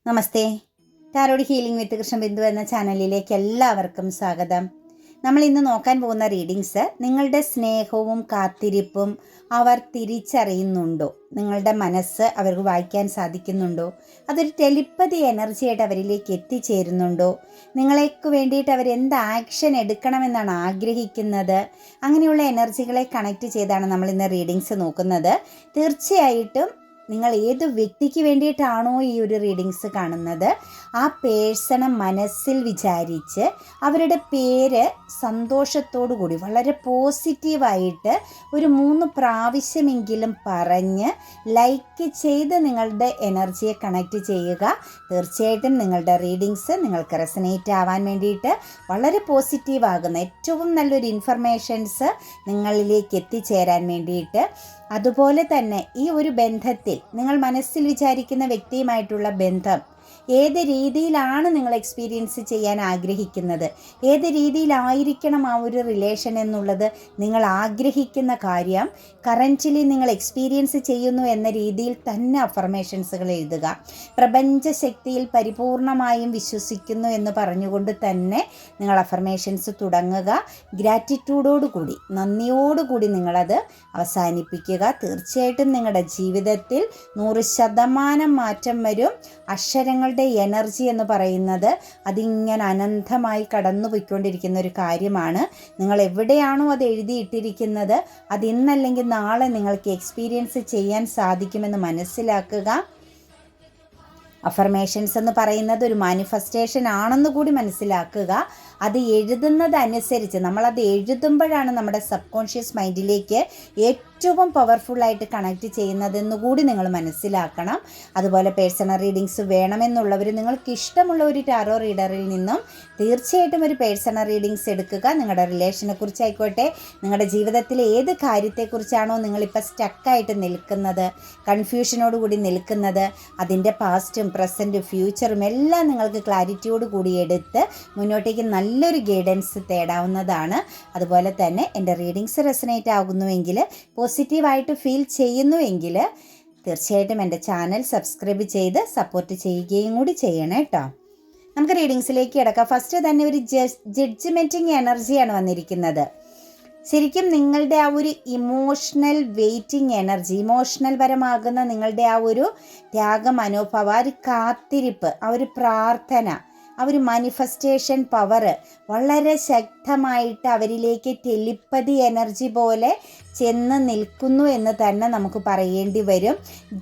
നമസ്തേ. Tarot healing വിത്ത് കൃഷ്ണബിന്ദു എന്ന ചാനലിലേക്ക് എല്ലാവർക്കും സ്വാഗതം. നമ്മൾ ഇന്ന് നോക്കാൻ പോകുന്ന റീഡിങ്സ് നിങ്ങളുടെ സ്നേഹവും കാത്തിരിപ്പും അവർ തിരിച്ചറിയുന്നുണ്ടോ? നിങ്ങളുടെ മനസ്സ് അവർക്ക് വായിക്കാൻ സാധിക്കുന്നുണ്ടോ? അതൊരു ടെലിപ്പതി എനർജിയായിട്ട് അവരിലേക്ക് എത്തിച്ചേരുന്നുണ്ടോ? നിങ്ങളേക്ക് വേണ്ടിയിട്ട് അവരെന്ത് ആക്ഷൻ എടുക്കണമെന്നാണ് ആഗ്രഹിക്കുന്നത്? അങ്ങനെയുള്ള എനർജികളെ കണക്ട് ചെയ്താണ് നമ്മൾ ഇന്ന് റീഡിങ്സ് നോക്കുന്നത്. തീർച്ചയായിട്ടും നിങ്ങൾ ഏത് വ്യക്തിക്ക് വേണ്ടിയിട്ടാണോ ഈ ഒരു റീഡിങ്സ് കാണുന്നത്, ആ പേഴ്സണെ മനസ്സിൽ വിചാരിച്ച് അവരുടെ പേര് സന്തോഷത്തോടു കൂടി വളരെ പോസിറ്റീവായിട്ട് ഒരു 3 പ്രാവശ്യമെങ്കിലും പറഞ്ഞ് ലൈക്ക് ചെയ്ത് നിങ്ങളുടെ എനർജിയെ കണക്ട് ചെയ്യുക. തീർച്ചയായിട്ടും നിങ്ങളുടെ റീഡിങ്സ് നിങ്ങൾക്ക് റെസനേറ്റ് ആവാൻ വേണ്ടിയിട്ട് വളരെ പോസിറ്റീവാകുന്ന ഏറ്റവും നല്ലൊരു ഇൻഫർമേഷൻസ് നിങ്ങളിലേക്ക് എത്തിച്ചേരാൻ വേണ്ടിയിട്ട്, അതുപോലെ തന്നെ ഈ ഒരു ബന്ധത്തിൽ നിങ്ങൾ മനസ്സിൽ വിചാരിക്കുന്ന വ്യക്തിയുമായിട്ടുള്ള ബന്ധം ഏത് രീതിയിലാണ് നിങ്ങൾ എക്സ്പീരിയൻസ് ചെയ്യാൻ ആഗ്രഹിക്കുന്നത്, ഏത് രീതിയിലായിരിക്കണം ആ ഒരു റിലേഷൻ എന്നുള്ളത് നിങ്ങൾ ആഗ്രഹിക്കുന്ന കാര്യം കറൻറ്റ്ലി നിങ്ങൾ എക്സ്പീരിയൻസ് ചെയ്യുന്നു എന്ന രീതിയിൽ തന്നെ അഫർമേഷൻസുകൾ എഴുതുക. പ്രപഞ്ചശക്തിയിൽ പരിപൂർണമായും വിശ്വസിക്കുന്നു എന്ന് പറഞ്ഞുകൊണ്ട് തന്നെ നിങ്ങൾ അഫർമേഷൻസ് തുടങ്ങുക. ഗ്രാറ്റിറ്റ്യൂഡോടുകൂടി, നന്ദിയോടുകൂടി നിങ്ങളത് അവസാനിപ്പിക്കുക. തീർച്ചയായിട്ടും നിങ്ങളുടെ ജീവിതത്തിൽ 100% മാറ്റം വരും. അക്ഷരങ്ങളുടെ എനർജി എന്ന് പറയുന്നത് അതിങ്ങനെ അനന്തമായി കടന്നു പോയിക്കൊണ്ടിരിക്കുന്ന ഒരു കാര്യമാണ്. നിങ്ങൾ എവിടെയാണോ അത് എഴുതിയിട്ടിരിക്കുന്നത്, അത് ഇന്നല്ലെങ്കിൽ നാളെ നിങ്ങൾക്ക് എക്സ്പീരിയൻസ് ചെയ്യാൻ സാധിക്കുമെന്ന് മനസ്സിലാക്കുക. അഫർമേഷൻസ് എന്ന് പറയുന്നത് ഒരു മാനിഫെസ്റ്റേഷൻ ആണെന്ന് കൂടി മനസ്സിലാക്കുക. അത് എഴുതുന്നതനുസരിച്ച്, നമ്മളത് എഴുതുമ്പോഴാണ് നമ്മുടെ സബ് കോൺഷ്യസ് മൈൻഡിലേക്ക് ഏറ്റവും പവർഫുള്ളായിട്ട് കണക്ട് ചെയ്യുന്നതെന്ന് കൂടി നിങ്ങൾ മനസ്സിലാക്കണം. അതുപോലെ പേഴ്സണൽ റീഡിങ്സ് വേണമെന്നുള്ളവർ നിങ്ങൾക്ക് ഇഷ്ടമുള്ള ഒരു ടാറോ റീഡറിൽ നിന്നും തീർച്ചയായിട്ടും ഒരു പേഴ്സണൽ റീഡിങ്സ് എടുക്കുക. നിങ്ങളുടെ റിലേഷനെ കുറിച്ചായിക്കോട്ടെ, നിങ്ങളുടെ ജീവിതത്തിലെ ഏത് കാര്യത്തെക്കുറിച്ചാണോ നിങ്ങളിപ്പോൾ സ്റ്റക്കായിട്ട് നിൽക്കുന്നത്, കൺഫ്യൂഷനോടുകൂടി നിൽക്കുന്നത്, അതിൻ്റെ പാസ്റ്റും പ്രസൻറ്റും ഫ്യൂച്ചറും എല്ലാം നിങ്ങൾക്ക് ക്ലാരിറ്റിയോട് കൂടി എടുത്ത് മുന്നോട്ടേക്ക് നല്ലൊരു ഗൈഡൻസ് തേടാവുന്നതാണ്. അതുപോലെ തന്നെ എൻ്റെ റീഡിങ്സ് റെസനേറ്റ് ആകുന്നുവെങ്കിൽ, പോസിറ്റീവായിട്ട് ഫീൽ ചെയ്യുന്നുവെങ്കിൽ തീർച്ചയായിട്ടും എൻ്റെ ചാനൽ സബ്സ്ക്രൈബ് ചെയ്ത് സപ്പോർട്ട് ചെയ്യുകയും കൂടി ചെയ്യണം കേട്ടോ. നമുക്ക് റീഡിങ്സിലേക്ക് കിടക്കാം. ഫസ്റ്റ് തന്നെ ഒരു ജഡ്ജ്മെൻറ്റിങ് എനർജിയാണ് വന്നിരിക്കുന്നത്. ശരിക്കും നിങ്ങളുടെ ആ ഒരു ഇമോഷണൽ വെയിറ്റിംഗ് എനർജി, ഇമോഷണൽ പരമാകുന്ന നിങ്ങളുടെ ആ ഒരു ത്യാഗ മനോഭാവം, ആ ഒരു കാത്തിരിപ്പ്, ആ ഒരു പ്രാർത്ഥന, ആ ഒരു മാനിഫെസ്റ്റേഷൻ പവർ വളരെ ശക്തമായിട്ട് അവരിലേക്ക് ടെലിപ്പതി എനർജി പോലെ ചെന്ന് നിൽക്കുന്നു എന്ന് തന്നെ നമുക്ക് പറയേണ്ടി വരും.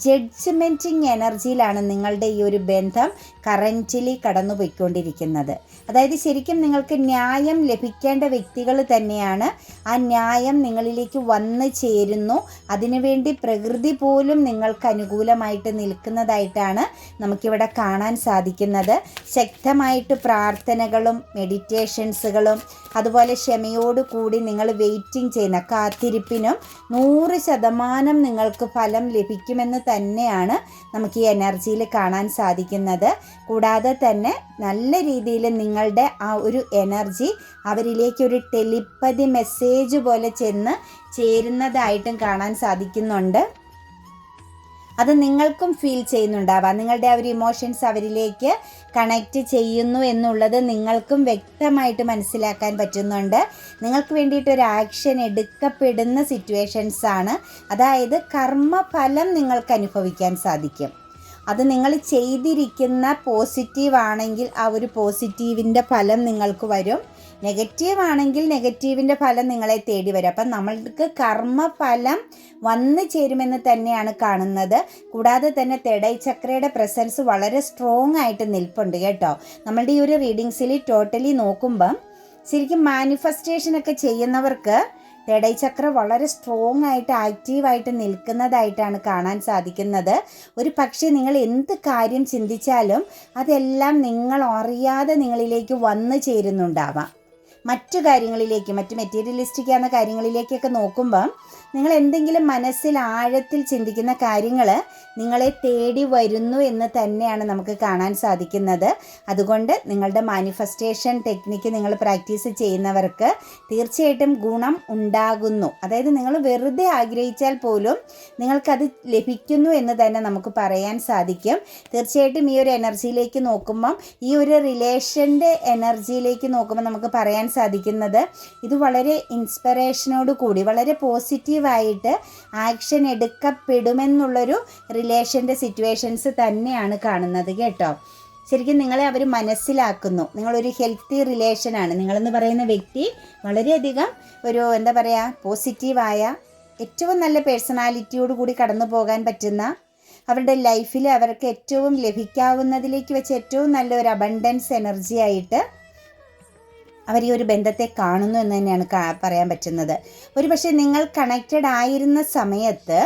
ജഡ്ജ്മെൻറ്റിങ് എനർജിയിലാണ് നിങ്ങളുടെ ഈ ഒരു ബന്ധം കറൻറ്റ്ലി കടന്നു പോയിക്കൊണ്ടിരിക്കുന്നത്. അതായത് ശരിക്കും നിങ്ങൾക്ക് ന്യായം ലഭിക്കേണ്ട വ്യക്തികൾ തന്നെയാണ്. ആ ന്യായം നിങ്ങളിലേക്ക് വന്നു ചേരുന്നു. അതിനുവേണ്ടി പ്രകൃതി പോലും നിങ്ങൾക്ക് അനുകൂലമായിട്ട് നിൽക്കുന്നതായിട്ടാണ് നമുക്കിവിടെ കാണാൻ സാധിക്കുന്നത്. ശക്തമായിട്ട് പ്രാർത്ഥനകളും മെഡിറ്റേഷൻസുകളും അതുപോലെ ക്ഷമയോടുകൂടി നിങ്ങൾ വെയിറ്റിംഗ് ചെയ്യുന്ന കാത്തിരിപ്പിനും 100% നിങ്ങൾക്ക് ഫലം ലഭിക്കുമെന്ന് തന്നെയാണ് നമുക്ക് ഈ എനർജിയിൽ കാണാൻ സാധിക്കുന്നത്. കൂടാതെ തന്നെ നല്ല രീതിയിൽ നിങ്ങളുടെ ആ ഒരു എനർജി അവരിലേക്ക് ഒരു ടെലിപ്പതി മെസ്സേജ് പോലെ ചെന്ന് ചേരുന്നതായിട്ടും കാണാൻ സാധിക്കുന്നുണ്ട്. അത് നിങ്ങൾക്കും ഫീൽ ചെയ്യുന്നുണ്ടാവാം. നിങ്ങളുടെ ആ ഒരു ഇമോഷൻസ് അവരിലേക്ക് കണക്റ്റ് ചെയ്യുന്നു എന്നുള്ളത് നിങ്ങൾക്കും വ്യക്തമായിട്ട് മനസ്സിലാക്കാൻ പറ്റുന്നുണ്ട്. നിങ്ങൾക്ക് വേണ്ടിയിട്ടൊരു ആക്ഷൻ എടുക്കപ്പെടുന്ന സിറ്റുവേഷൻസാണ്. അതായത് കർമ്മഫലം നിങ്ങൾക്ക് അനുഭവിക്കാൻ സാധിക്കും. അത് നിങ്ങൾ ചെയ്തിരിക്കുന്ന പോസിറ്റീവ് ആണെങ്കിൽ ആ ഒരു പോസിറ്റീവിൻ്റെ ഫലം നിങ്ങൾക്ക് വരും. നെഗറ്റീവ് ആണെങ്കിൽ നെഗറ്റീവിൻ്റെ ഫലം നിങ്ങളെ തേടി വരും. അപ്പം നമ്മൾക്ക് കർമ്മഫലം വന്നു ചേരുമെന്ന് തന്നെയാണ് കാണുന്നത്. കൂടാതെ തന്നെ തെടൈ ചക്രയുടെ പ്രസൻസ് വളരെ സ്ട്രോങ് ആയിട്ട് നിൽപ്പുണ്ട് കേട്ടോ. നമ്മളുടെ ഈ ഒരു റീഡിങ്സിൽ ടോട്ടലി നോക്കുമ്പം ശരിക്കും മാനിഫെസ്റ്റേഷനൊക്കെ ചെയ്യുന്നവർക്ക് തെടൈ ചക്ര വളരെ സ്ട്രോങ് ആയിട്ട് ആക്റ്റീവായിട്ട് നിൽക്കുന്നതായിട്ടാണ് കാണാൻ സാധിക്കുന്നത്. ഒരു പക്ഷേ നിങ്ങൾ എന്ത് കാര്യം ചിന്തിച്ചാലും അതെല്ലാം നിങ്ങൾ അറിയാതെ നിങ്ങളിലേക്ക് വന്നു ചേരുന്നുണ്ടാവാം. മറ്റു കാര്യങ്ങളിലേക്ക്, മറ്റു മെറ്റീരിയലിസ്റ്റിക് ആകുന്ന കാര്യങ്ങളിലേക്കൊക്കെ നോക്കുമ്പം നിങ്ങൾ എന്തെങ്കിലും മനസ്സിൽ ആഴത്തിൽ ചിന്തിക്കുന്ന കാര്യങ്ങൾ നിങ്ങളെ തേടി വരുന്നു എന്ന് തന്നെയാണ് നമുക്ക് കാണാൻ സാധിക്കുന്നത്. അതുകൊണ്ട് നിങ്ങളുടെ മാനിഫെസ്റ്റേഷൻ ടെക്നിക്ക് നിങ്ങൾ പ്രാക്ടീസ് ചെയ്യുന്നവർക്ക് തീർച്ചയായിട്ടും ഗുണം ഉണ്ടാകുന്നു. അതായത് നിങ്ങൾ വെറുതെ ആഗ്രഹിച്ചാൽ പോലും നിങ്ങൾക്കത് ലഭിക്കുന്നു എന്ന് തന്നെ നമുക്ക് പറയാൻ സാധിക്കും. തീർച്ചയായിട്ടും ഈ ഒരു എനർജിയിലേക്ക് നോക്കുമ്പം, ഈ ഒരു റിലേഷൻ്റെ എനർജിയിലേക്ക് നോക്കുമ്പോൾ നമുക്ക് പറയാൻ സാധിക്കുന്നത് ഇത് വളരെ ഇൻസ്പിറേഷനോട് കൂടി വളരെ പോസിറ്റീവായിട്ട് ആക്ഷൻ എടുക്കപ്പെടുമെന്നുള്ളൊരു റിലേഷൻ്റെ സിറ്റുവേഷൻസ് തന്നെയാണ് കാണുന്നത് കേട്ടോ. ശരിക്കും നിങ്ങളെ അവർ മനസ്സിലാക്കുന്നു. നിങ്ങളൊരു ഹെൽത്തി റിലേഷനാണ്. നിങ്ങളെന്ന് പറയുന്ന വ്യക്തി വളരെയധികം ഒരു എന്താ പറയുക പോസിറ്റീവായ ഏറ്റവും നല്ല പേഴ്സണാലിറ്റിയോട് കൂടി കടന്നു പോകാൻ പറ്റുന്ന, അവരുടെ ലൈഫിൽ അവർക്ക് ഏറ്റവും ലഭിക്കാവുന്നതിലേക്ക് വെച്ച് ഏറ്റവും നല്ലൊരു അബണ്ടൻസ് എനർജി ആയിട്ട് അവർ ഈ ഒരു ബന്ധത്തെ കാണുന്നു എന്ന് തന്നെയാണ് പറയാൻ പറ്റുന്നത്. ഒരു പക്ഷേ നിങ്ങൾ കണക്റ്റഡ് ആയിരുന്ന സമയത്ത്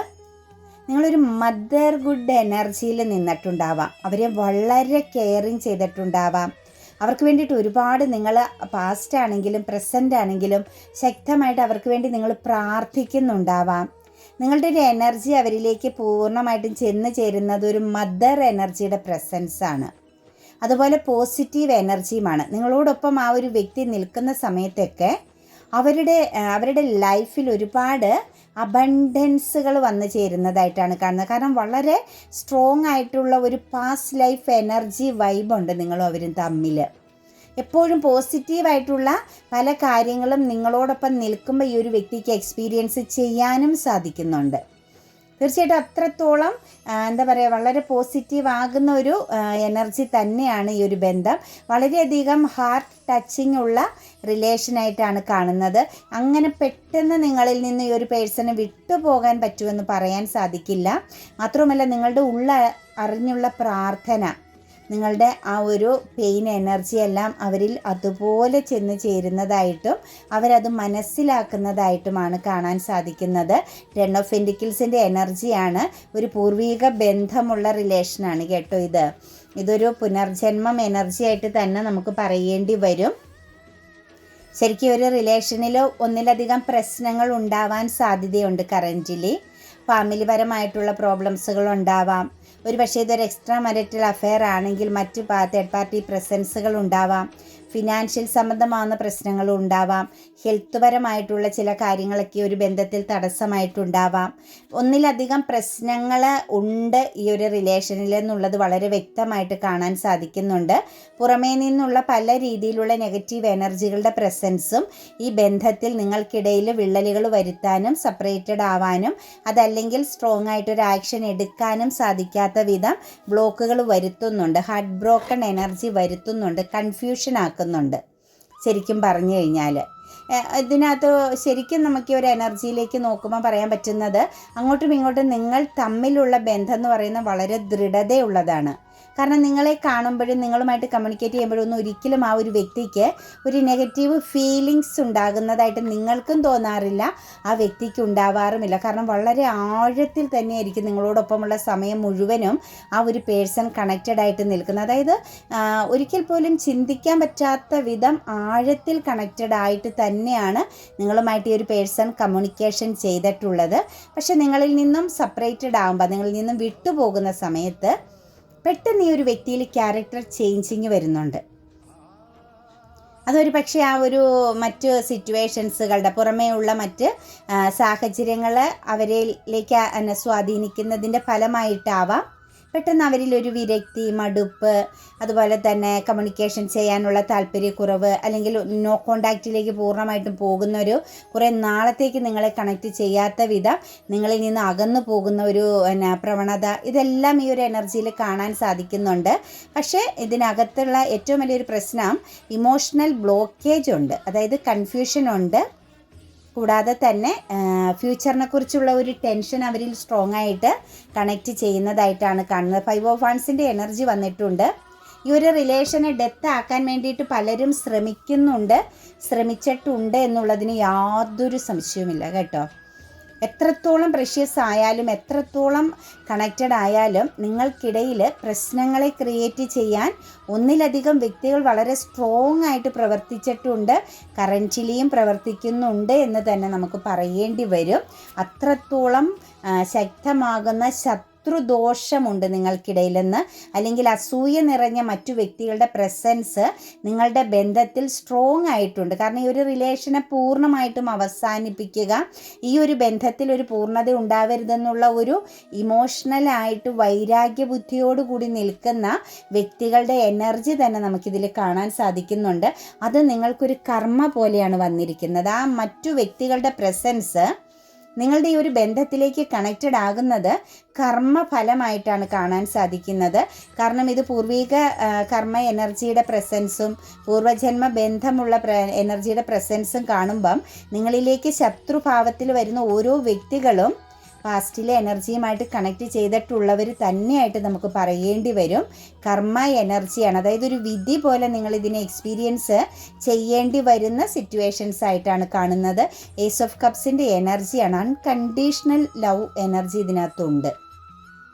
നിങ്ങളൊരു മദർ ഗുഡ് എനർജിയിൽ നിന്നിട്ടുണ്ടാവാം. അവരെ വളരെ കെയറിങ് ചെയ്തിട്ടുണ്ടാവാം. അവർക്ക് വേണ്ടിയിട്ട് ഒരുപാട് നിങ്ങൾ പാസ്റ്റ് ആണെങ്കിലും പ്രസൻ്റ് ആണെങ്കിലും ശക്തമായിട്ട് അവർക്ക് വേണ്ടി നിങ്ങൾ പ്രാർത്ഥിക്കുന്നുണ്ടാവാം. നിങ്ങളുടെ ഒരു എനർജി അവരിലേക്ക് പൂർണ്ണമായിട്ടും ചെന്ന് ചേരുന്നത് ഒരു മദർ എനർജിയുടെ പ്രസൻസാണ്. അതുപോലെ പോസിറ്റീവ് എനർജിയുമാണ്. നിങ്ങളോടൊപ്പം ആ ഒരു വ്യക്തി നിൽക്കുന്ന സമയത്തൊക്കെ അവരുടെ ലൈഫിൽ ഒരുപാട് അബണ്ടൻസുകൾ വന്നു ചേരുന്നതായിട്ടാണ് കാണുന്നത്. കാരണം വളരെ സ്ട്രോങ് ആയിട്ടുള്ള ഒരു പാസ്റ്റ് ലൈഫ് എനർജി വൈബുണ്ട് നിങ്ങളും അവരും തമ്മിൽ. എപ്പോഴും പോസിറ്റീവായിട്ടുള്ള പല കാര്യങ്ങളും നിങ്ങളോടൊപ്പം നിൽക്കുമ്പോൾ ഈ ഒരു വ്യക്തിക്ക് എക്സ്പീരിയൻസ് ചെയ്യാനും സാധിക്കുന്നുണ്ട്. തീർച്ചയായിട്ടും അത്രത്തോളം എന്താ പറയുക വളരെ പോസിറ്റീവ് ആകുന്ന ഒരു എനർജി തന്നെയാണ് ഈ ഒരു ബന്ധം. വളരെയധികം ഹാർട്ട് ടച്ചിങ് ഉള്ള റിലേഷനായിട്ടാണ് കാണുന്നത്. അങ്ങനെ പെട്ടെന്ന് നിങ്ങളിൽ നിന്ന് ഈ ഒരു പേഴ്സണ് വിട്ടുപോകാൻ പറ്റുമെന്ന് പറയാൻ സാധിക്കില്ല. മാത്രമല്ല നിങ്ങളുടെ അറിഞ്ഞുള്ള പ്രാർത്ഥന, നിങ്ങളുടെ ആ ഒരു പെയിൻ എനർജി എല്ലാം അവരിൽ അതുപോലെ ചെന്ന് ചേരുന്നതായിട്ടും അവരത് മനസ്സിലാക്കുന്നതായിട്ടുമാണ് കാണാൻ സാധിക്കുന്നത്. 10 ഓഫ് പെന്റിക്കിൾസിൻ്റെ എനർജിയാണ്. ഒരു പൂർവിക ബന്ധമുള്ള റിലേഷനാണ് കേട്ടോ ഇതൊരു പുനർജന്മം എനർജി ആയിട്ട് തന്നെ നമുക്ക് പറയേണ്ടി വരും. ശരിക്കും ഒരു റിലേഷനിൽ ഒന്നിലധികം പ്രശ്നങ്ങൾ ഉണ്ടാവാൻ സാധ്യതയുണ്ട്. കറൻ്റിലി ഫാമിലി പരമായിട്ടുള്ള പ്രോബ്ലംസുകൾ ഉണ്ടാവാം. ഒരു പക്ഷേ ഇതൊരു എക്സ്ട്രാ മാരിറ്റൽ അഫെയർ ആണെങ്കിൽ മറ്റ് തേർഡ് പാർട്ടി പ്രസൻസുകൾ ഉണ്ടാവാം. ഫിനാൻഷ്യൽ സംബന്ധമാകുന്ന പ്രശ്നങ്ങളും ഉണ്ടാവാം. ഹെൽത്ത് പരമായിട്ടുള്ള ചില കാര്യങ്ങളൊക്കെ ഒരു ബന്ധത്തിൽ തടസ്സമായിട്ടുണ്ടാവാം. ഒന്നിലധികം പ്രശ്നങ്ങൾ ഉണ്ട് ഈ ഒരു റിലേഷനിൽ എന്നുള്ളത് വളരെ വ്യക്തമായിട്ട് കാണാൻ സാധിക്കുന്നുണ്ട്. പുറമേ നിന്നുള്ള പല രീതിയിലുള്ള നെഗറ്റീവ് എനർജികളുടെ പ്രസൻസും ഈ ബന്ധത്തിൽ നിങ്ങൾക്കിടയിൽ വിള്ളലുകൾ വരുത്താനും സെപ്പറേറ്റഡ് ആവാനും അതല്ലെങ്കിൽ സ്ട്രോങ് ആയിട്ടൊരു ആക്ഷൻ എടുക്കാനും സാധിക്കാത്ത വിധം ബ്ലോക്കുകൾ വരുത്തുന്നുണ്ട്. ഹാർട്ട് ബ്രോക്കൺ എനർജി വരുത്തുന്നുണ്ട്. കൺഫ്യൂഷൻ ആക്കുന്നുണ്ട്. ശരിക്കും പറഞ്ഞു കഴിഞ്ഞാൽ ഇതിനകത്ത് ശരിക്കും നമുക്ക് ഒരു എനർജിയിലേക്ക് നോക്കുമ്പോൾ പറയാൻ പറ്റുന്നത് അങ്ങോട്ടും ഇങ്ങോട്ടും നിങ്ങൾ തമ്മിലുള്ള ബന്ധം എന്ന് പറയുന്നത് വളരെ ദൃഢതയുള്ളതാണ്. കാരണം നിങ്ങളെ കാണുമ്പോഴും നിങ്ങളുമായിട്ട് കമ്മ്യൂണിക്കേറ്റ് ചെയ്യുമ്പോഴും ഒന്നും ഒരിക്കലും ആ ഒരു വ്യക്തിക്ക് ഒരു നെഗറ്റീവ് ഫീലിങ്സ് ഉണ്ടാകുന്നതായിട്ട് നിങ്ങൾക്കും തോന്നാറില്ല, ആ വ്യക്തിക്ക് ഉണ്ടാവാറുമില്ല. കാരണം വളരെ ആഴത്തിൽ തന്നെയായിരിക്കും നിങ്ങളോടൊപ്പമുള്ള സമയം മുഴുവനും ആ ഒരു പേഴ്സൺ കണക്റ്റഡ് ആയിട്ട് നിൽക്കുന്നത്. അതായത് ഒരിക്കൽ പോലും ചിന്തിക്കാൻ പറ്റാത്ത വിധം ആഴത്തിൽ കണക്റ്റഡ് ആയിട്ട് തന്നെയാണ് നിങ്ങളുമായിട്ട് ഈ ഒരു പേഴ്സൺ കമ്മ്യൂണിക്കേഷൻ ചെയ്തിട്ടുള്ളത്. പക്ഷെ നിങ്ങളിൽ നിന്നും സെപ്പറേറ്റഡ് ആകുമ്പോൾ, നിങ്ങളിൽ നിന്നും വിട്ടുപോകുന്ന സമയത്ത് പെട്ടെന്ന് ഈ ഒരു വ്യക്തിയിൽ ക്യാരക്ടർ ചേഞ്ചിങ് വരുന്നുണ്ട്. അതൊരു പക്ഷേ ആ ഒരു മറ്റ് സിറ്റുവേഷൻസുകളുടെ പുറമേ ഉള്ള മറ്റ് സാഹചര്യങ്ങൾ അവരിലേക്ക് സ്വാധീനിക്കുന്നതിൻ്റെ ഫലമായിട്ടാവാം പെട്ടെന്ന് അവരിലൊരു വിരക്തി, മടുപ്പ്, അതുപോലെ തന്നെ കമ്മ്യൂണിക്കേഷൻ ചെയ്യാനുള്ള താല്പര്യക്കുറവ്, അല്ലെങ്കിൽ നോ കോണ്ടാക്റ്റിലേക്ക് പൂർണ്ണമായിട്ടും പോകുന്നൊരു കുറേ നാളത്തേക്ക് നിങ്ങളെ കണക്റ്റ് ചെയ്യാത്ത വിധം നിങ്ങളിൽ നിന്ന് അകന്നു പോകുന്ന ഒരു പ്രവണത, ഇതെല്ലാം ഈ ഒരു എനർജിയിൽ കാണാൻ സാധിക്കുന്നുണ്ട്. പക്ഷേ ഇതിനകത്തുള്ള ഏറ്റവും വലിയൊരു പ്രശ്നം ഇമോഷണൽ ബ്ലോക്കേജ് ഉണ്ട്, അതായത് കൺഫ്യൂഷൻ ഉണ്ട്. കൂടാതെ തന്നെ ഫ്യൂച്ചറിനെ കുറിച്ചുള്ള ഒരു ടെൻഷൻ അവരിൽ സ്ട്രോങ് ആയിട്ട് കണക്റ്റ് ചെയ്യുന്നതായിട്ടാണ് കാണുന്നത്. 5 ഓഫ് വാൻസിൻ്റെ എനർജി വന്നിട്ടുണ്ട്. ഈ ഒരു റിലേഷനെ ഡെത്ത് ആക്കാൻ വേണ്ടിയിട്ട് പലരും ശ്രമിച്ചിട്ടുണ്ട് എന്നുള്ളതിന് യാതൊരു സംശയവുമില്ല കേട്ടോ. എത്രത്തോളം പ്രഷ്യസ് ആയാലും എത്രത്തോളം കണക്റ്റഡ് ആയാലും നിങ്ങൾക്കിടയിൽ പ്രശ്നങ്ങളെ ക്രിയേറ്റ് ചെയ്യാൻ ഒന്നിലധികം വ്യക്തികൾ വളരെ സ്ട്രോങ് ആയിട്ട് പ്രവർത്തിച്ചിട്ടുണ്ട്, കറൻറ്റ്ലിയും പ്രവർത്തിക്കുന്നുണ്ട് എന്ന് തന്നെ നമുക്ക് പറയേണ്ടി വരും. അത്രത്തോളം ശക്തമാകുന്ന ശത്രുദോഷമുണ്ട് നിങ്ങൾക്കിടയിലെന്ന്, അല്ലെങ്കിൽ അസൂയ നിറഞ്ഞ മറ്റു വ്യക്തികളുടെ പ്രസൻസ് നിങ്ങളുടെ ബന്ധത്തിൽ സ്ട്രോങ് ആയിട്ടുണ്ട്. കാരണം ഈ ഒരു റിലേഷനെ പൂർണ്ണമായിട്ടും അവസാനിപ്പിക്കുക, ഈ ഒരു ബന്ധത്തിൽ ഒരു പൂർണ്ണത ഉണ്ടാവരുതെന്നുള്ള ഒരു ഇമോഷണലായിട്ട് വൈരാഗ്യ ബുദ്ധിയോടുകൂടി നിൽക്കുന്ന വ്യക്തികളുടെ എനർജി തന്നെ നമുക്കിതിൽ കാണാൻ സാധിക്കുന്നുണ്ട്. അത് നിങ്ങൾക്കൊരു കർമ്മ പോലെയാണ് വന്നിരിക്കുന്നത്. ആ മറ്റു വ്യക്തികളുടെ പ്രസൻസ് നിങ്ങളുടെ ഈ ഒരു ബന്ധത്തിലേക്ക് കണക്റ്റഡ് ആകുന്നത് കർമ്മഫലമായിട്ടാണ് കാണാൻ സാധിക്കുന്നത്. കാരണം ഇത് പൂർവിക കർമ്മ എനർജിയുടെ പ്രസൻസും പൂർവ്വജന്മ ബന്ധമുള്ള എനർജിയുടെ പ്രസൻസും കാണുമ്പം നിങ്ങളിലേക്ക് ശത്രുഭാവത്തിൽ വരുന്ന ഓരോ വ്യക്തികളും പാസ്റ്റിലെ എനർജിയുമായിട്ട് കണക്ട് ചെയ്തിട്ടുള്ളവർ തന്നെയായിട്ട് നമുക്ക് പറയേണ്ടി വരും. കർമ്മ എനർജിയാണ്, അതായത് ഒരു വിധി പോലെ നിങ്ങളിതിനെ എക്സ്പീരിയൻസ് ചെയ്യേണ്ടി വരുന്ന സിറ്റുവേഷൻസ് ആയിട്ടാണ് കാണുന്നത്. ഏസ് ഓഫ് കപ്സിൻ്റെ എനർജിയാണ്, അൺകണ്ടീഷണൽ ലവ് എനർജി ഇതിനകത്തുണ്ട്.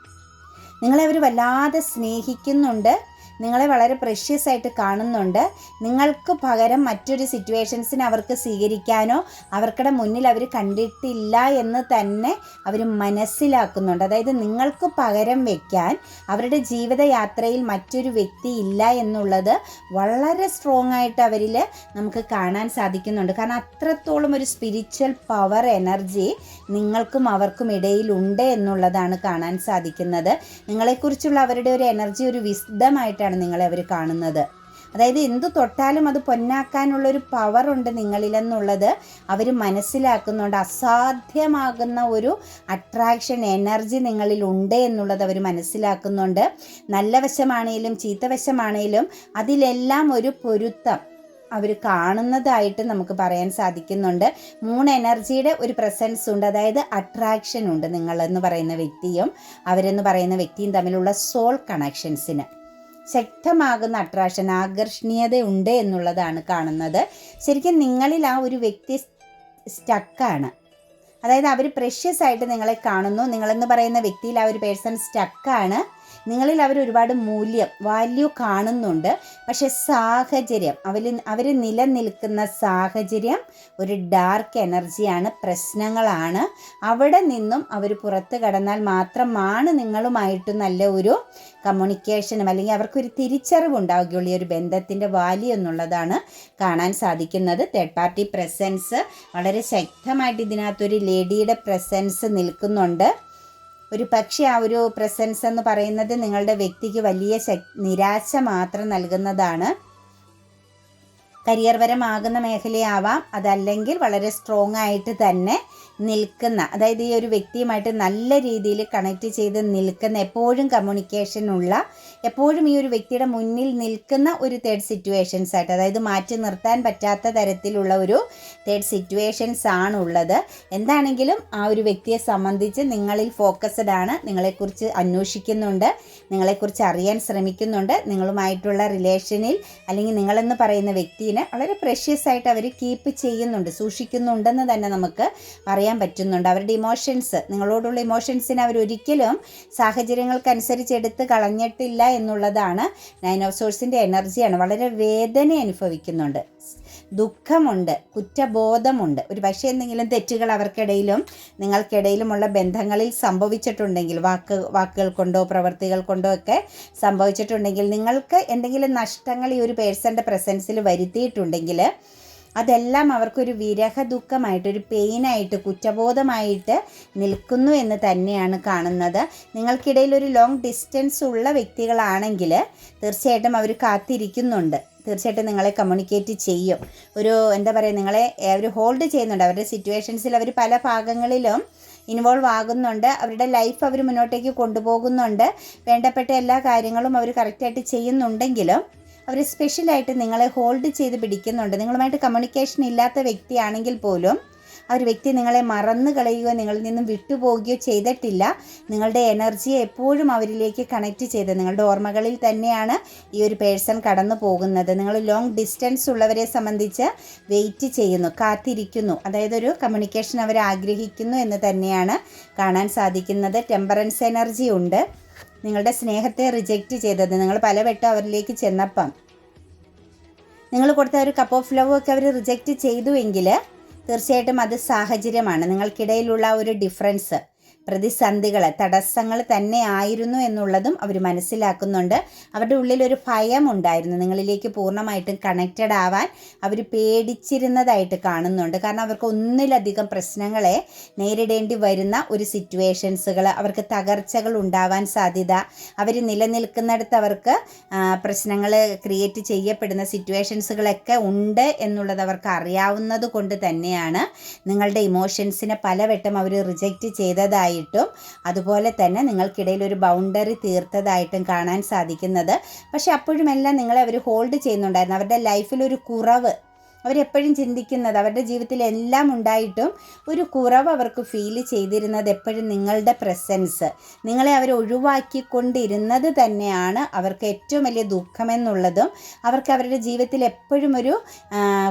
നിങ്ങളെ അവർ വല്ലാതെ സ്നേഹിക്കുന്നുണ്ട്, നിങ്ങളെ വളരെ പ്രഷ്യസ് ആയിട്ട് കാണുന്നുണ്ട്. നിങ്ങൾക്ക് പകരം മറ്റൊരു സിറ്റുവേഷൻസിന് അവർക്ക് സ്വീകരിക്കാനോ അവർക്കുടെ മുന്നിൽ അവർ കണ്ടിട്ടില്ല എന്ന് തന്നെ അവർ മനസ്സിലാക്കുന്നുണ്ട്. അതായത് നിങ്ങൾക്ക് പകരം വയ്ക്കാൻ അവരുടെ ജീവിതയാത്രയിൽ മറ്റൊരു വ്യക്തി ഇല്ല എന്നുള്ളത് വളരെ സ്ട്രോങ് ആയിട്ട് അവരിൽ നമുക്ക് കാണാൻ സാധിക്കുന്നുണ്ട്. കാരണം അത്രത്തോളം ഒരു സ്പിരിച്വൽ പവർ എനർജി നിങ്ങൾക്കും അവർക്കും ഇടയിലുണ്ട് എന്നുള്ളതാണ് കാണാൻ സാധിക്കുന്നത്. നിങ്ങളെക്കുറിച്ചുള്ള അവരുടെ ഒരു എനർജി ഒരു വിസ്ഡമായിട്ടാണ് നിങ്ങളെ അവർ കാണുന്നത്. അതായത് എന്തു തൊട്ടാലും അത് പൊന്നാക്കാനുള്ളൊരു പവറുണ്ട് നിങ്ങളിലെന്നുള്ളത് അവർ മനസ്സിലാക്കുന്നുണ്ട്. അസാധ്യമാകുന്ന ഒരു അട്രാക്ഷൻ എനർജി നിങ്ങളിലുണ്ട് എന്നുള്ളത് അവർ മനസ്സിലാക്കുന്നുണ്ട്. നല്ല വശമാണേലും ചീത്ത വശമാണേലും അതിലെല്ലാം ഒരു പൊരുത്തം അവർ കാണുന്നതായിട്ട് നമുക്ക് പറയാൻ സാധിക്കുന്നുണ്ട്. 3 എനർജിയുടെ ഒരു പ്രസൻസ് ഉണ്ട്, അതായത് അട്രാക്ഷൻ ഉണ്ട് നിങ്ങളെന്ന് പറയുന്ന വ്യക്തിയും അവരെന്ന് പറയുന്ന വ്യക്തിയും തമ്മിലുള്ള സോൾ കണക്ഷൻസിന് ശക്തമാകുന്ന അട്രാക്ഷൻ, ആകർഷണീയത ഉണ്ട് എന്നുള്ളതാണ് കാണുന്നത്. ശരിക്കും നിങ്ങളിൽ ആ ഒരു വ്യക്തി സ്റ്റക്കാണ്, അതായത് അവർ പ്രഷ്യസ് ആയിട്ട് നിങ്ങളെ കാണുന്നു. നിങ്ങളെന്ന് പറയുന്ന വ്യക്തിയിൽ ആ ഒരു പേഴ്സൺ സ്റ്റക്കാണ്. നിങ്ങളിൽ അവർ ഒരുപാട് വാല്യൂ കാണുന്നുണ്ട്. പക്ഷെ സാഹചര്യം, അവർ നിലനിൽക്കുന്ന സാഹചര്യം ഒരു ഡാർക്ക് എനർജിയാണ്, പ്രശ്നങ്ങളാണ്. അവിടെ നിന്നും അവർ പുറത്ത് കടന്നാൽ മാത്രമാണ് നിങ്ങളുമായിട്ട് നല്ല ഒരു കമ്മ്യൂണിക്കേഷനും അല്ലെങ്കിൽ അവർക്കൊരു തിരിച്ചറിവ് ഉണ്ടാവുകയുള്ളൂ ഈ ഒരു ബന്ധത്തിൻ്റെ വാല്യൂ എന്നുള്ളതാണ് കാണാൻ സാധിക്കുന്നത്. തേർഡ് പാർട്ടി പ്രസൻസ് വളരെ ശക്തമായിട്ട് ഇതിനകത്തൊരു ലേഡിയുടെ പ്രസൻസ് നിൽക്കുന്നുണ്ട്. ഒരു പക്ഷേ ആ ഒരു പ്രസൻസ് എന്ന് പറയുന്നത് നിങ്ങളുടെ വ്യക്തിക്ക് വലിയ നിരാശ മാത്രം നൽകുന്നതാണ്. കരിയർപരമാകുന്ന മേഖലയാവാം, അതല്ലെങ്കിൽ വളരെ സ്ട്രോങ് ആയിട്ട് തന്നെ നിൽക്കുന്ന, അതായത് ഈ ഒരു വ്യക്തിയുമായിട്ട് നല്ല രീതിയിൽ കണക്ട് ചെയ്ത് നിൽക്കുന്ന, എപ്പോഴും കമ്മ്യൂണിക്കേഷനുള്ള, എപ്പോഴും ഈ ഒരു വ്യക്തിയുടെ മുന്നിൽ നിൽക്കുന്ന ഒരു തേർഡ് സിറ്റുവേഷൻസ് ആയിട്ട്, അതായത് മാറ്റി നിർത്താൻ പറ്റാത്ത തരത്തിലുള്ള ഒരു തേർഡ് സിറ്റുവേഷൻസ് ആണുള്ളത്. എന്താണെങ്കിലും ആ ഒരു വ്യക്തിയെ സംബന്ധിച്ച് നിങ്ങളിൽ ഫോക്കസ്ഡ് ആണ്, നിങ്ങളെക്കുറിച്ച് അന്വേഷിക്കുന്നുണ്ട്, നിങ്ങളെക്കുറിച്ച് അറിയാൻ ശ്രമിക്കുന്നുണ്ട്. നിങ്ങളുമായിട്ടുള്ള റിലേഷനിൽ അല്ലെങ്കിൽ നിങ്ങളെന്ന് പറയുന്ന വ്യക്തിനെ വളരെ പ്രഷ്യസ് ആയിട്ട് അവർ കീപ്പ് ചെയ്യുന്നുണ്ട്, സൂക്ഷിക്കുന്നുണ്ടെന്ന് തന്നെ നമുക്ക് പറയാൻ പറ്റുന്നുണ്ട്. അവരുടെ ഇമോഷൻസ്, നിങ്ങളോടുള്ള ഇമോഷൻസിനെ അവരൊരിക്കലും സാഹചര്യങ്ങൾക്കനുസരിച്ച് എടുത്ത് കളഞ്ഞിട്ടില്ല എന്നുള്ളതാണ് 9 ഓഫ് സോഴ്സിൻ്റെ എനർജിയാണ്. വളരെ വേദന അനുഭവിക്കുന്നുണ്ട്, ദുഃഖമുണ്ട്, കുറ്റബോധമുണ്ട്. ഒരു പക്ഷേ എന്തെങ്കിലും തെറ്റുകൾ അവർക്കിടയിലും നിങ്ങൾക്കിടയിലുമുള്ള ബന്ധങ്ങളിൽ സംഭവിച്ചിട്ടുണ്ടെങ്കിൽ, വാക്കുകൾ കൊണ്ടോ പ്രവൃത്തികൾ കൊണ്ടോ ഒക്കെ സംഭവിച്ചിട്ടുണ്ടെങ്കിൽ, നിങ്ങൾക്ക് എന്തെങ്കിലും നഷ്ടങ്ങൾ ഈ ഒരു പേഴ്സൻ്റെ പ്രസൻസിൽ വരുത്തിയിട്ടുണ്ടെങ്കിൽ അതെല്ലാം അവർക്കൊരു വിരഹ ദുഃഖമായിട്ട്, ഒരു പെയിനായിട്ട്, കുറ്റബോധമായിട്ട് നിൽക്കുന്നു എന്ന് തന്നെയാണ് കാണുന്നത്. നിങ്ങൾക്കിടയിൽ ഒരു ലോങ് ഡിസ്റ്റൻസ് ഉള്ള വ്യക്തികളാണെങ്കിൽ തീർച്ചയായിട്ടും അവർ കാത്തിരിക്കുന്നുണ്ട്, തീർച്ചയായിട്ടും നിങ്ങളെ കമ്മ്യൂണിക്കേറ്റ് ചെയ്യും. നിങ്ങളെ അവർ ഹോൾഡ് ചെയ്യുന്നുണ്ട്. അവരുടെ സിറ്റുവേഷൻസിൽ അവർ പല ഭാഗങ്ങളിലും ഇൻവോൾവ് ആകുന്നുണ്ട്. അവരുടെ ലൈഫ് അവർ മുന്നോട്ടേക്ക് കൊണ്ടുപോകുന്നുണ്ട്. വേണ്ടപ്പെട്ട എല്ലാ കാര്യങ്ങളും അവർ കറക്റ്റായിട്ട് ചെയ്യുന്നുണ്ടെങ്കിലും അവർ സ്പെഷ്യലായിട്ട് നിങ്ങളെ ഹോൾഡ് ചെയ്ത് പിടിക്കുന്നുണ്ട്. നിങ്ങളുമായിട്ട് കമ്മ്യൂണിക്കേഷൻ ഇല്ലാത്ത വ്യക്തിയാണെങ്കിൽ പോലും ആ ഒരു വ്യക്തി നിങ്ങളെ മറന്നു കളയുകയോ നിങ്ങളിൽ നിന്നും വിട്ടുപോകുകയോ ചെയ്തിട്ടില്ല. നിങ്ങളുടെ എനർജിയെ എപ്പോഴും അവരിലേക്ക് കണക്റ്റ് ചെയ്ത് നിങ്ങളുടെ ഓർമ്മകളിൽ തന്നെയാണ് ഈ ഒരു പേഴ്സൺ കടന്നു പോകുന്നത്. നിങ്ങൾ ലോങ് ഡിസ്റ്റൻസ് ഉള്ളവരെ സംബന്ധിച്ച് വെയിറ്റ് ചെയ്യുന്നു, കാത്തിരിക്കുന്നു. അതായത് ഒരു കമ്മ്യൂണിക്കേഷൻ അവർ ആഗ്രഹിക്കുന്നു എന്ന് തന്നെയാണ് കാണാൻ സാധിക്കുന്നത്. ടെമ്പറൻസ് എനർജി ഉണ്ട്. നിങ്ങളുടെ സ്നേഹത്തെ റിജക്റ്റ് ചെയ്തത്, നിങ്ങൾ പലവട്ടം അവരിലേക്ക് ചെന്നപ്പം നിങ്ങൾ കൊടുത്ത ഒരു കപ്പ് ഓഫ് ലവ് ഒക്കെ അവർ റിജക്റ്റ് ചെയ്തുവെങ്കിൽ തീർച്ചയായിട്ടും അത് സാഹചര്യമാണ്. നിങ്ങൾക്കിടയിലുള്ള ഒരു ഡിഫറൻസ്, പ്രതിസന്ധികൾ, തടസ്സങ്ങൾ തന്നെ ആയിരുന്നു എന്നുള്ളതും അവർ മനസ്സിലാക്കുന്നുണ്ട്. അവരുടെ ഉള്ളിലൊരു ഭയം ഉണ്ടായിരുന്നു. നിങ്ങളിലേക്ക് പൂർണ്ണമായിട്ടും കണക്റ്റഡ് ആവാൻ അവർ പേടിച്ചിരുന്നതായിട്ട് കാണുന്നുണ്ട്. കാരണം അവർക്ക് ഒന്നിലധികം പ്രശ്നങ്ങളെ നേരിടേണ്ടി വരുന്ന ഒരു സിറ്റുവേഷൻസുകൾ, അവർക്ക് തകർച്ചകൾ ഉണ്ടാവാൻ സാധ്യത, അവർ നിലനിൽക്കുന്നിടത്ത് അവർക്ക് പ്രശ്നങ്ങൾ ക്രിയേറ്റ് ചെയ്യപ്പെടുന്ന സിറ്റുവേഷൻസുകളൊക്കെ ഉണ്ട് എന്നുള്ളത് അവർക്ക് അറിയാവുന്നത് കൊണ്ട് തന്നെയാണ് നിങ്ങളുടെ ഇമോഷൻസിനെ പലവട്ടം അവർ റിജക്റ്റ് ചെയ്തതായിട്ടും അതുപോലെ തന്നെ നിങ്ങൾക്കിടയിൽ ഒരു ബൗണ്ടറി തീർത്തതായിട്ടും കാണാൻ സാധിക്കുന്നത്. പക്ഷെ അപ്പോഴുമെല്ലാം നിങ്ങളെ അവർ ഹോൾഡ് ചെയ്യുന്നുണ്ടായിരുന്നു. അവരുടെ ലൈഫിലൊരു കുറവ് അവരെപ്പോഴും ചിന്തിക്കുന്നത്, അവരുടെ ജീവിതത്തിൽ എല്ലാം ഉണ്ടായിട്ടും ഒരു കുറവ് അവർക്ക് ഫീൽ ചെയ്തിരുന്നത് എപ്പോഴും നിങ്ങളുടെ പ്രസൻസ്, നിങ്ങളെ അവർ ഒഴിവാക്കിക്കൊണ്ടിരുന്നത് തന്നെയാണ് അവർക്ക് ഏറ്റവും വലിയ ദുഃഖമെന്നുള്ളതും അവർക്ക് അവരുടെ ജീവിതത്തിൽ എപ്പോഴും ഒരു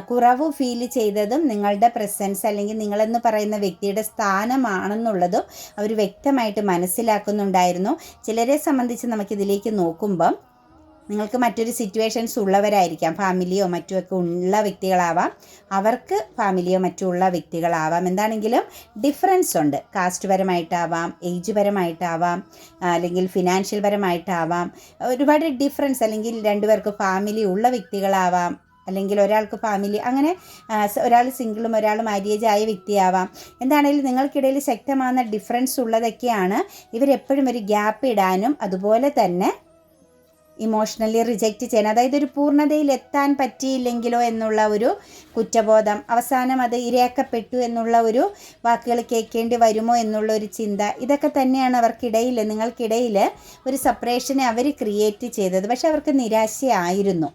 കുറവ് ഫീൽ ചെയ്തതും നിങ്ങളുടെ പ്രസൻസ് അല്ലെങ്കിൽ നിങ്ങളെന്ന് പറയുന്ന വ്യക്തിയുടെ സ്ഥാനമാണെന്നുള്ളതും അവർ വ്യക്തമായിട്ട് മനസ്സിലാക്കുന്നുണ്ടായിരുന്നു. ചിലരെ സംബന്ധിച്ച് നമുക്കിതിലേക്ക് നോക്കുമ്പം നിങ്ങൾക്ക് മറ്റൊരു സിറ്റുവേഷൻസ് ഉള്ളവരായിരിക്കാം, ഫാമിലിയോ മറ്റുമൊക്കെ ഉള്ള വ്യക്തികളാവാം, അവർക്ക് ഫാമിലിയോ മറ്റുള്ള വ്യക്തികളാവാം. എന്താണെങ്കിലും ഡിഫറൻസ് ഉണ്ട്. കാസ്റ്റ് പരമായിട്ടാവാം, ഏജ് പരമായിട്ടാവാം, അല്ലെങ്കിൽ ഫിനാൻഷ്യൽ പരമായിട്ടാവാം. ഒരുപാട് ഡിഫറൻസ്, അല്ലെങ്കിൽ രണ്ടുപേർക്ക് ഫാമിലി ഉള്ള വ്യക്തികളാവാം, അല്ലെങ്കിൽ ഒരാൾക്ക് ഫാമിലി, അങ്ങനെ ഒരാൾ സിംഗിളും ഒരാൾ മാര്യേജ് ആയ വ്യക്തിയാവാം. എന്താണെങ്കിലും നിങ്ങൾക്കിടയിൽ ശക്തമാകുന്ന ഡിഫറൻസ് ഉള്ളതൊക്കെയാണ് ഇവരെപ്പോഴും ഒരു ഗ്യാപ്പ് ഇടാനും അതുപോലെ തന്നെ ഇമോഷണലി റിജക്റ്റ് ചെയ്യാൻ, അതായത് ഒരു പൂർണ്ണതയിൽ എത്താൻ പറ്റിയില്ലെങ്കിലോ എന്നുള്ള ഒരു കുറ്റബോധം, അവസാനം അത് ഇരയാക്കപ്പെട്ടു എന്നുള്ള ഒരു വാക്കുകൾ കേൾക്കേണ്ടി വരുമോ എന്നുള്ള ഒരു ചിന്ത, ഇതൊക്കെ തന്നെയാണ് അവർക്കിടയിൽ, നിങ്ങൾക്കിടയിൽ ഒരു സെപ്പറേഷനെ അവർ ക്രിയേറ്റ് ചെയ്തത്. പക്ഷെ അവർക്ക് നിരാശയായിരുന്നു.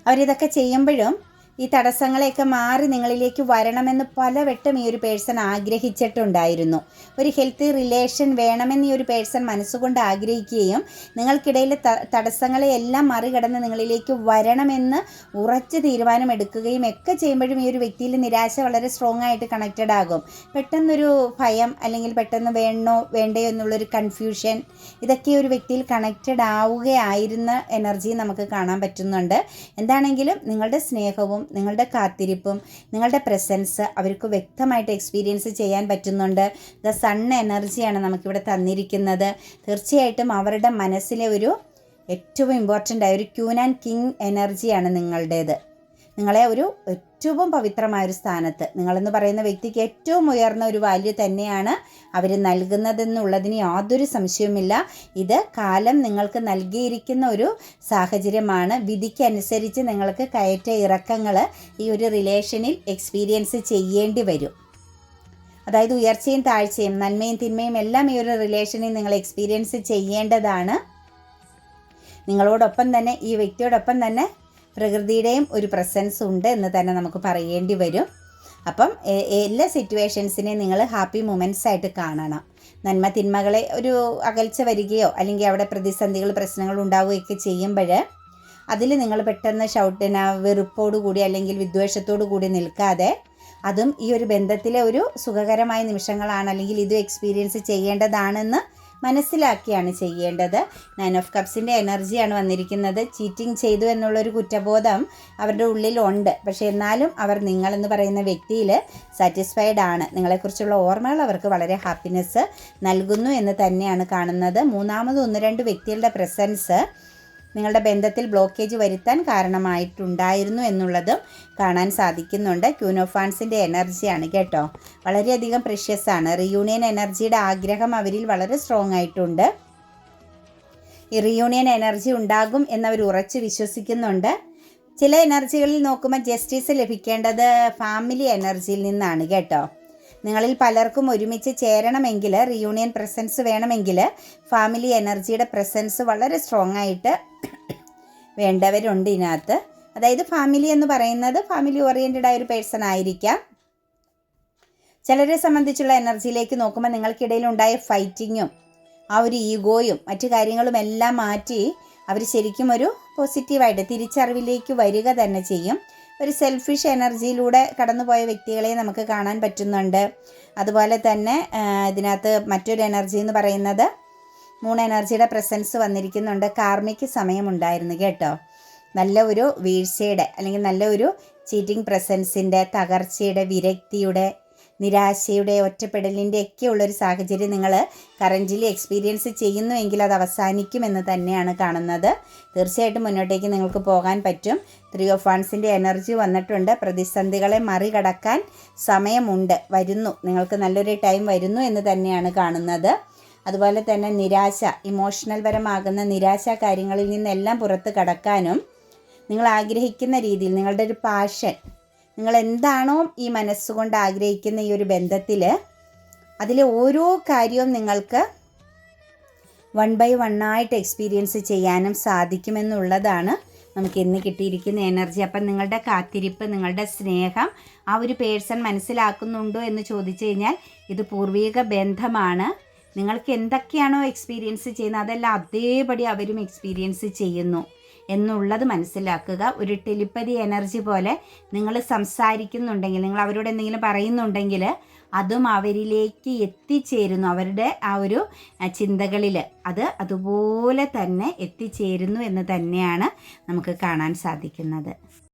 അവരിതൊക്കെ ചെയ്യുമ്പോഴും ഈ തടസ്സങ്ങളെയൊക്കെ മാറി നിങ്ങളിലേക്ക് വരണമെന്ന് പലവട്ടം ഈ ഒരു പേഴ്സൺ ആഗ്രഹിച്ചിട്ടുണ്ടായിരുന്നു. ഒരു ഹെൽത്തി റിലേഷൻ വേണമെന്ന് ഈ ഒരു പേഴ്സൺ മനസ്സുകൊണ്ട് ആഗ്രഹിക്കുകയും നിങ്ങൾക്കിടയിൽ തടസ്സങ്ങളെ എല്ലാം മറികടന്ന് നിങ്ങളിലേക്ക് വരണമെന്ന് ഉറച്ച തീരുമാനമെടുക്കുകയും ഒക്കെ ചെയ്യുമ്പോഴും ഈ ഒരു വ്യക്തിയിൽ നിരാശ വളരെ സ്ട്രോങ് ആയിട്ട് കണക്റ്റഡ് ആകും. പെട്ടെന്നൊരു ഭയം, അല്ലെങ്കിൽ പെട്ടെന്ന് വേണ്ടയോ എന്നുള്ളൊരു കൺഫ്യൂഷൻ, ഇതൊക്കെ ഒരു വ്യക്തിയിൽ കണക്റ്റഡ് ആവുകയായിരുന്ന എനർജി നമുക്ക് കാണാൻ പറ്റുന്നുണ്ട്. എന്താണെങ്കിലും നിങ്ങളുടെ സ്നേഹവും നിങ്ങളുടെ കാത്തിരിപ്പും നിങ്ങളുടെ പ്രസൻസ് അവർക്ക് വ്യക്തമായിട്ട് എക്സ്പീരിയൻസ് ചെയ്യാൻ പറ്റുന്നുണ്ട്. ദ സൺ എനർജിയാണ് നമുക്കിവിടെ തന്നിരിക്കുന്നത്. തീർച്ചയായിട്ടും അവരുടെ മനസ്സിലെ ഒരു ഏറ്റവും ഇമ്പോർട്ടൻ്റ് ആയ ഒരു ക്യൂൻ ആൻഡ് കിങ് എനർജിയാണ് നിങ്ങളുടേത്. നിങ്ങളെ ഒരു ഏറ്റവും പവിത്രമായൊരു സ്ഥാനത്ത്, നിങ്ങളെന്ന് പറയുന്ന വ്യക്തിക്ക് ഏറ്റവും ഉയർന്ന ഒരു വാല്യൂ തന്നെയാണ് അവർ നൽകുന്നതെന്നുള്ളതിന് യാതൊരു സംശയവുമില്ല. ഇത് കാലം നിങ്ങൾക്ക് നൽകിയിരിക്കുന്ന ഒരു സാഹചര്യമാണ്. വിധിക്കനുസരിച്ച് നിങ്ങൾക്ക് കയറ്റ ഇറക്കങ്ങൾ ഈ ഒരു റിലേഷനിൽ എക്സ്പീരിയൻസ് ചെയ്യേണ്ടി വരും. അതായത് ഉയർച്ചയും താഴ്ചയും, നന്മയും തിന്മയും എല്ലാം ഈ ഒരു റിലേഷനിൽ നിങ്ങൾ എക്സ്പീരിയൻസ് ചെയ്യേണ്ടതാണ്. നിങ്ങളോടൊപ്പം തന്നെ, ഈ വ്യക്തിയോടൊപ്പം തന്നെ പ്രകൃതിയുടെയും ഒരു പ്രസൻസ് ഉണ്ട് എന്ന് തന്നെ നമുക്ക് പറയേണ്ടി വരും. അപ്പം എല്ലാ സിറ്റുവേഷൻസിനെയും നിങ്ങൾ ഹാപ്പി മൊമെൻറ്റ്സ് ആയിട്ട് കാണണം. നന്മ തിന്മകളെ ഒരു അകൽച്ച വരികയോ അല്ലെങ്കിൽ അവിടെ പ്രതിസന്ധികൾ പ്രശ്നങ്ങൾ ഉണ്ടാവുകയൊക്കെ ചെയ്യുമ്പോൾ അതിൽ നിങ്ങൾ പെട്ടെന്ന് വെറുപ്പോടുകൂടി അല്ലെങ്കിൽ വിദ്വേഷത്തോടു കൂടി നിൽക്കാതെ, അതും ഈ ഒരു ബന്ധത്തിലെ ഒരു സുഖകരമായ നിമിഷങ്ങളാണ്, അല്ലെങ്കിൽ ഇത് എക്സ്പീരിയൻസ് ചെയ്യേണ്ടതാണെന്ന് മനസ്സിലാക്കിയാണ് ചെയ്യേണ്ടത്. 9 ഓഫ് കപ്സിൻ്റെ എനർജിയാണ് വന്നിരിക്കുന്നത്. ചീറ്റിംഗ് ചെയ്തു എന്നുള്ളൊരു കുറ്റബോധം അവരുടെ ഉള്ളിലുണ്ട്. പക്ഷേ എന്നാലും അവർ നിങ്ങളെന്ന് പറയുന്ന വ്യക്തിയിൽ സാറ്റിസ്ഫൈഡ് ആണ്. നിങ്ങളെക്കുറിച്ചുള്ള ഓർമ്മകൾ അവർക്ക് വളരെ ഹാപ്പിനെസ് നൽകുന്നു എന്ന് തന്നെയാണ് കാണുന്നത്. മൂന്നാമത് 1-2 വ്യക്തികളുടെ പ്രസൻസ് നിങ്ങളുടെ ബന്ധത്തിൽ ബ്ലോക്കേജ് വരുത്താൻ കാരണമായിട്ടുണ്ടായിരുന്നു എന്നുള്ളതും കാണാൻ സാധിക്കുന്നുണ്ട്. ക്യൂൻ ഓഫ് വാൻസിൻ്റെ എനർജിയാണ് കേട്ടോ. വളരെയധികം പ്രഷ്യസ് ആണ്. റിയൂണിയൻ എനർജിയുടെ ആഗ്രഹം അവരിൽ വളരെ സ്ട്രോങ് ആയിട്ടുണ്ട്. ഈ റിയൂണിയൻ എനർജി ഉണ്ടാകും എന്നവർ ഉറച്ച് വിശ്വസിക്കുന്നുണ്ട്. ചില എനർജികളിൽ നോക്കുമ്പോൾ ജസ്റ്റിസ് ലഭിക്കേണ്ടത് ഫാമിലി എനർജിയിൽ നിന്നാണ് കേട്ടോ. നിങ്ങളിൽ പലർക്കും ഒരുമിച്ച് ചേരണമെങ്കിൽ, റിയൂണിയൻ പ്രസൻസ് വേണമെങ്കിൽ ഫാമിലി എനർജിയുടെ പ്രസൻസ് വളരെ സ്ട്രോങ് ആയിട്ട് വേണ്ടവരുണ്ട് ഇതിനകത്ത്. അതായത് ഫാമിലി എന്ന് പറയുന്നത് ഫാമിലി ഓറിയൻറ്റഡ് ആയ ഒരു പേഴ്സൺ ആയിരിക്കാം. ചിലരെ സംബന്ധിച്ചുള്ള എനർജിയിലേക്ക് നോക്കുമ്പോൾ നിങ്ങൾക്കിടയിലുണ്ടായ ഫൈറ്റിങ്ങും ആ ഒരു ഈഗോയും മറ്റു കാര്യങ്ങളും എല്ലാം മാറ്റി അവർ ശരിക്കും ഒരു പോസിറ്റീവായിട്ട് തിരിച്ചറിവിലേക്ക് വരിക തന്നെ ചെയ്യും. ഒരു സെൽഫിഷ് എനർജിയിലൂടെ കടന്നുപോയ വ്യക്തികളെ നമുക്ക് കാണാൻ പറ്റുന്നുണ്ട്. അതുപോലെ തന്നെ ഇതിനകത്ത് മറ്റൊരു എനർജി എന്ന് പറയുന്നത് 3 എനർജിയുടെ പ്രസൻസ് വന്നിരിക്കുന്നുണ്ട്. കാർമിക് സമയമുണ്ടായിരുന്നു കേട്ടോ. നല്ല ഒരു വീഴ്ചയുടെ അല്ലെങ്കിൽ നല്ല ഒരു ചീറ്റിംഗ് പ്രസൻസിൻ്റെ, തകർച്ചയുടെ, വിരക്തിയുടെ, നിരാശയുടെ, ഒറ്റപ്പെടലിൻ്റെ ഒക്കെ ഉള്ളൊരു സാഹചര്യം നിങ്ങൾ കറൻ്റ്ലി എക്സ്പീരിയൻസ് ചെയ്യുന്നുവെങ്കിൽ അത് അവസാനിക്കുമെന്ന് തന്നെയാണ് കാണുന്നത്. തീർച്ചയായിട്ടും മുന്നോട്ടേക്ക് നിങ്ങൾക്ക് പോകാൻ പറ്റും. 3 ഓഫ് വൺസിൻ്റെ എനർജി വന്നിട്ടുണ്ട്. പ്രതിസന്ധികളെ മറികടക്കാൻ സമയമുണ്ട്, വരുന്നു, നിങ്ങൾക്ക് നല്ലൊരു ടൈം വരുന്നു എന്ന് തന്നെയാണ് കാണുന്നത്. അതുപോലെ തന്നെ നിരാശ, ഇമോഷണൽ പരമാകുന്ന നിരാശ കാര്യങ്ങളിൽ നിന്നെല്ലാം പുറത്ത് കടക്കാനും നിങ്ങൾ ആഗ്രഹിക്കുന്ന രീതിയിൽ നിങ്ങളുടെ ഒരു പാഷൻ, നിങ്ങൾ എന്താണോ ഈ മനസ്സുകൊണ്ട് ആഗ്രഹിക്കുന്ന ഈ ഒരു ബന്ധത്തിൽ അതിലെ ഓരോ കാര്യവും നിങ്ങൾക്ക് 1 by 1 ആയിട്ട് എക്സ്പീരിയൻസ് ചെയ്യാനും സാധിക്കുമെന്നുള്ളതാണ് നമുക്ക് ഇന്ന് കിട്ടിയിരിക്കുന്ന എനർജി. അപ്പം നിങ്ങളുടെ കാത്തിരിപ്പ്, നിങ്ങളുടെ സ്നേഹം ആ ഒരു പേഴ്സൺ മനസ്സിലാക്കുന്നുണ്ടോ എന്ന് ചോദിച്ചു കഴിഞ്ഞാൽ ഇത് പൂർവിക ബന്ധമാണ്. നിങ്ങൾക്ക് എന്തൊക്കെയാണോ എക്സ്പീരിയൻസ് ചെയ്യുന്നത് അതെല്ലാം അതേപടി അവരും എക്സ്പീരിയൻസ് ചെയ്യുന്നു എന്നുള്ളത് മനസ്സിലാക്കുക. ഒരു ടെലിപ്പതി എനർജി പോലെ നിങ്ങൾ സംസാരിക്കുന്നുണ്ടെങ്കിൽ, നിങ്ങൾ അവരോട് എന്തെങ്കിലും പറയുന്നുണ്ടെങ്കിൽ അതും അവരിലേക്ക് എത്തിച്ചേരുന്നു. അവരുടെ ആ ഒരു ചിന്തകളിൽ അത് അതുപോലെ തന്നെ എത്തിച്ചേരുന്നു എന്ന് തന്നെയാണ് നമുക്ക് കാണാൻ സാധിക്കുന്നത്.